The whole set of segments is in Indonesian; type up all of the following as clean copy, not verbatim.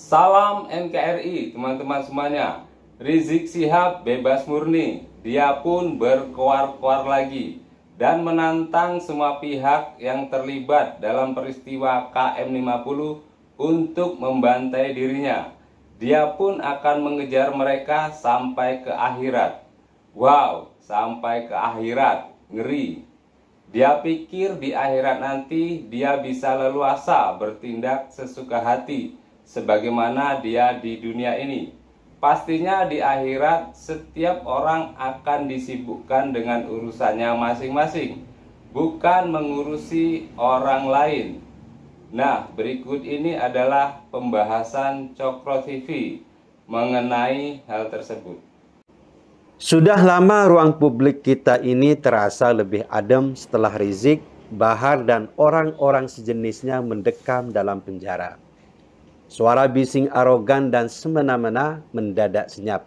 Salam NKRI teman-teman semuanya. Rizik Syihab bebas murni. Dia pun berkoar-koar lagi dan menantang semua pihak yang terlibat dalam peristiwa KM50 untuk membantai dirinya. Dia pun akan mengejar mereka sampai ke akhirat. Wow, sampai ke akhirat. Ngeri. Dia pikir di akhirat nanti dia bisa leluasa bertindak sesuka hati sebagaimana dia di dunia ini. Pastinya di akhirat setiap orang akan disibukkan dengan urusannya masing-masing, bukan mengurusi orang lain. Nah, berikut ini adalah pembahasan Cokro TV mengenai hal tersebut. Sudah lama ruang publik kita ini terasa lebih adem setelah Rizik, Bahar, dan orang-orang sejenisnya mendekam dalam penjara. Suara bising arogan dan semena-mena mendadak senyap.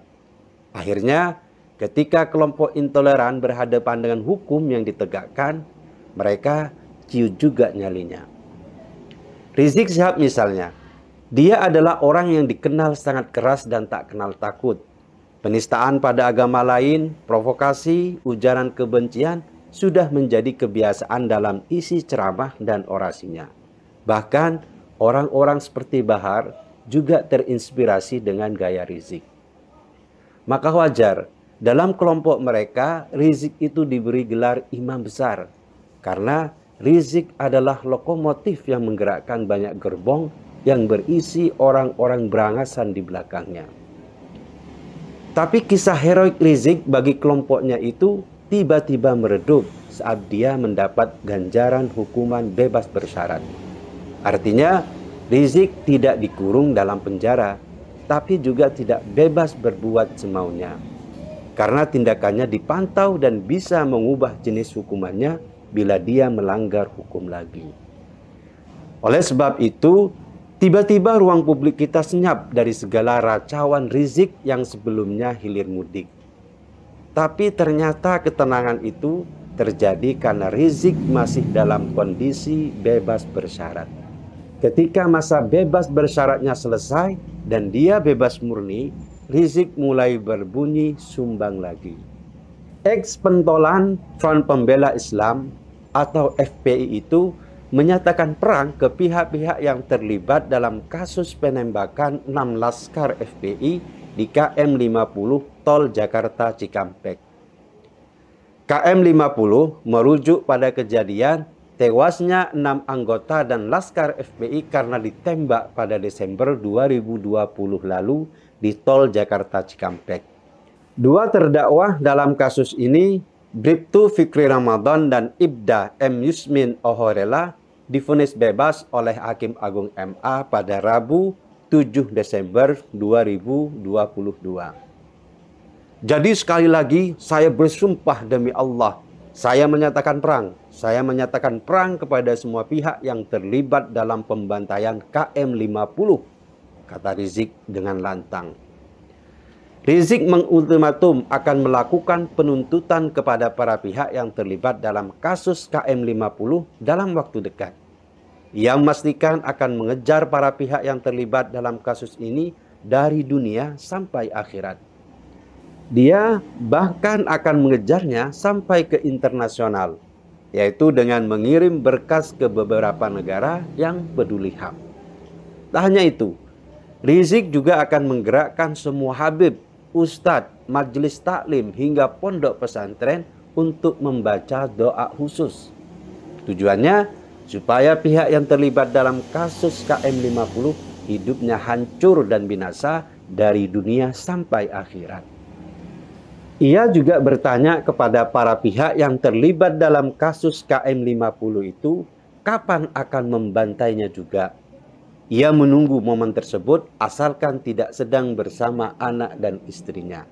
Akhirnya, ketika kelompok intoleran berhadapan dengan hukum yang ditegakkan, mereka ciut juga nyalinya. Rizik Syihab misalnya, dia adalah orang yang dikenal sangat keras dan tak kenal takut. Penistaan pada agama lain, provokasi, ujaran kebencian sudah menjadi kebiasaan dalam isi ceramah dan orasinya. Bahkan orang-orang seperti Bahar juga terinspirasi dengan gaya Rizik. Maka wajar dalam kelompok mereka Rizik itu diberi gelar imam besar, karena Rizik adalah lokomotif yang menggerakkan banyak gerbong yang berisi orang-orang berangasan di belakangnya. Tapi kisah heroik Rizik bagi kelompoknya itu tiba-tiba meredup saat dia mendapat ganjaran hukuman bebas bersyarat. Artinya, Rizik tidak dikurung dalam penjara, tapi juga tidak bebas berbuat semaunya. Karena tindakannya dipantau dan bisa mengubah jenis hukumannya bila dia melanggar hukum lagi. Oleh sebab itu, tiba-tiba ruang publik kita senyap dari segala racauan Rizik yang sebelumnya hilir mudik. Tapi ternyata ketenangan itu terjadi karena Rizik masih dalam kondisi bebas bersyarat. Ketika masa bebas bersyaratnya selesai dan dia bebas murni, Rizik mulai berbunyi sumbang lagi. Ex-pentolan Front Pembela Islam atau FPI itu menyatakan perang ke pihak-pihak yang terlibat dalam kasus penembakan 6 laskar FPI di KM50 Tol Jakarta Cikampek. KM50 merujuk pada kejadian tewasnya 6 anggota dan laskar FPI karena ditembak pada Desember 2020 lalu di Tol Jakarta Cikampek. Dua terdakwa dalam kasus ini, Bribtu Fikri Ramadan dan Ibda M. Yusmin Ohorela, divonis bebas oleh Hakim Agung MA pada Rabu 7 Desember 2022. Jadi sekali lagi saya bersumpah demi Allah, saya menyatakan perang. Saya menyatakan perang kepada semua pihak yang terlibat dalam pembantaian KM50, kata Rizik dengan lantang. Rizik mengultimatum akan melakukan penuntutan kepada para pihak yang terlibat dalam kasus KM50 dalam waktu dekat. Ia memastikan akan mengejar para pihak yang terlibat dalam kasus ini dari dunia sampai akhirat. Dia bahkan akan mengejarnya sampai ke internasional, yaitu dengan mengirim berkas ke beberapa negara yang peduli HAM. Tak hanya itu, Rizik juga akan menggerakkan semua habib, ustadz, majelis taklim hingga pondok pesantren untuk membaca doa khusus. Tujuannya supaya pihak yang terlibat dalam kasus KM50 hidupnya hancur dan binasa dari dunia sampai akhirat. Ia juga bertanya kepada para pihak yang terlibat dalam kasus KM50 itu kapan akan membantainya juga. Ia menunggu momen tersebut asalkan tidak sedang bersama anak dan istrinya.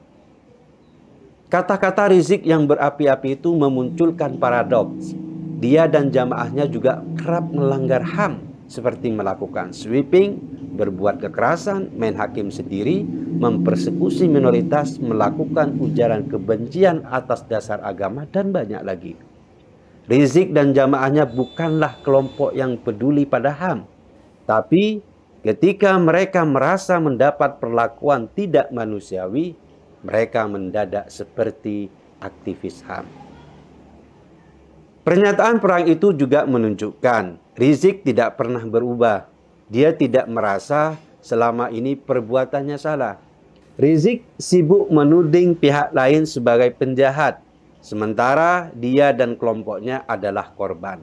Kata-kata Rizik yang berapi-api itu memunculkan paradoks. Dia dan jamaahnya juga kerap melanggar HAM seperti melakukan sweeping, berbuat kekerasan, main hakim sendiri, mempersekusi minoritas, melakukan ujaran kebencian atas dasar agama, dan banyak lagi. Rizik dan jamaahnya bukanlah kelompok yang peduli pada HAM, tapi Ketika mereka merasa mendapat perlakuan tidak manusiawi, mereka mendadak seperti aktivis HAM. Pernyataan perang itu juga menunjukkan Rizik tidak pernah berubah. Dia tidak merasa selama ini perbuatannya salah. Rizik sibuk menuding pihak lain sebagai penjahat, sementara dia dan kelompoknya adalah korban.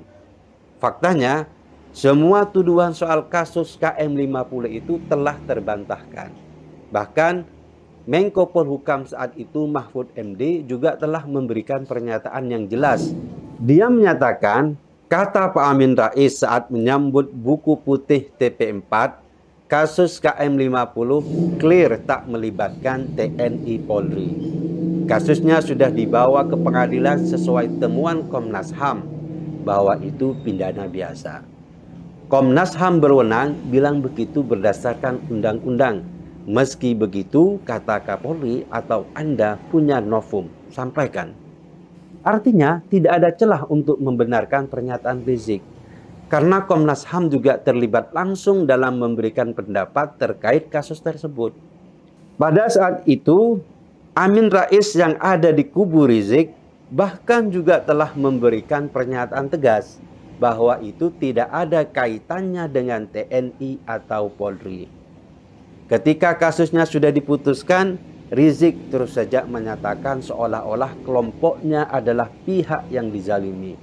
Faktanya, semua tuduhan soal kasus KM50 itu telah terbantahkan. Bahkan Menko Polhukam saat itu Mahfud MD juga telah memberikan pernyataan yang jelas. Dia menyatakan, kata Pak Amin Rais saat menyambut buku putih TP4, kasus KM50 clear tak melibatkan TNI Polri. Kasusnya sudah dibawa ke pengadilan sesuai temuan Komnas HAM bahwa itu pidana biasa. Komnas HAM berwenang bilang begitu berdasarkan undang-undang. Meski begitu, kata Kapolri atau Anda punya novum, sampaikan. Artinya tidak ada celah untuk membenarkan pernyataan Rizik. Karena Komnas HAM juga terlibat langsung dalam memberikan pendapat terkait kasus tersebut. Pada saat itu, Amin Rais yang ada di kubu Rizik bahkan juga telah memberikan pernyataan tegas bahwa itu tidak ada kaitannya dengan TNI atau Polri. Ketika kasusnya sudah diputuskan, Rizik terus saja menyatakan seolah-olah kelompoknya adalah pihak yang dizalimi.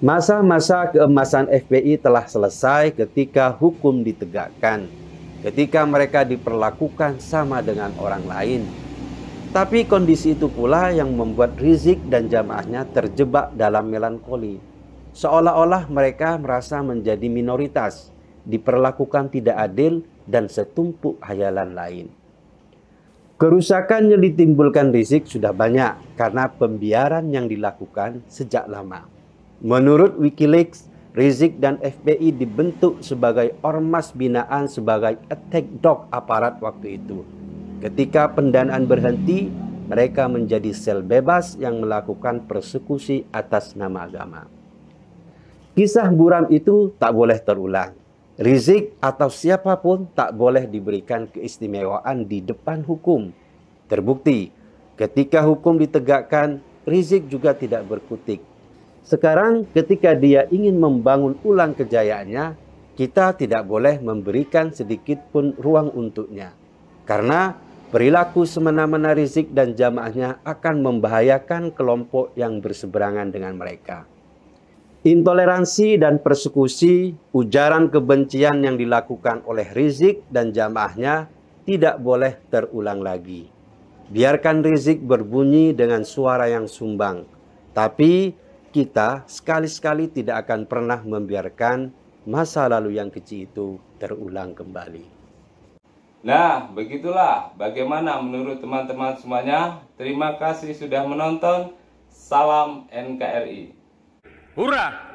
Masa-masa keemasan FPI telah selesai ketika hukum ditegakkan, ketika mereka diperlakukan sama dengan orang lain. Tapi kondisi itu pula yang membuat Rizik dan jamaahnya terjebak dalam melankoli. Seolah-olah mereka merasa menjadi minoritas, diperlakukan tidak adil, dan setumpuk hayalan lain. Kerusakan yang ditimbulkan Rizik sudah banyak karena pembiaran yang dilakukan sejak lama. Menurut Wikileaks, Rizik dan FPI dibentuk sebagai ormas binaan sebagai attack dog aparat waktu itu. Ketika pendanaan berhenti, mereka menjadi sel bebas yang melakukan persekusi atas nama agama. Kisah buram itu tak boleh terulang. Rizik atau siapapun tak boleh diberikan keistimewaan di depan hukum. Terbukti, ketika hukum ditegakkan, Rizik juga tidak berkutik. Sekarang ketika dia ingin membangun ulang kejayaannya, kita tidak boleh memberikan sedikit pun ruang untuknya. Karena perilaku semena-mena Rizik dan jamaahnya akan membahayakan kelompok yang berseberangan dengan mereka. Intoleransi dan persekusi, ujaran kebencian yang dilakukan oleh Rizik dan jamaahnya tidak boleh terulang lagi. Biarkan Rizik berbunyi dengan suara yang sumbang. Tapi kita sekali-sekali tidak akan pernah membiarkan masa lalu yang kecil itu terulang kembali. Nah, begitulah bagaimana menurut teman-teman semuanya. Terima kasih sudah menonton. Salam NKRI. Hurrah!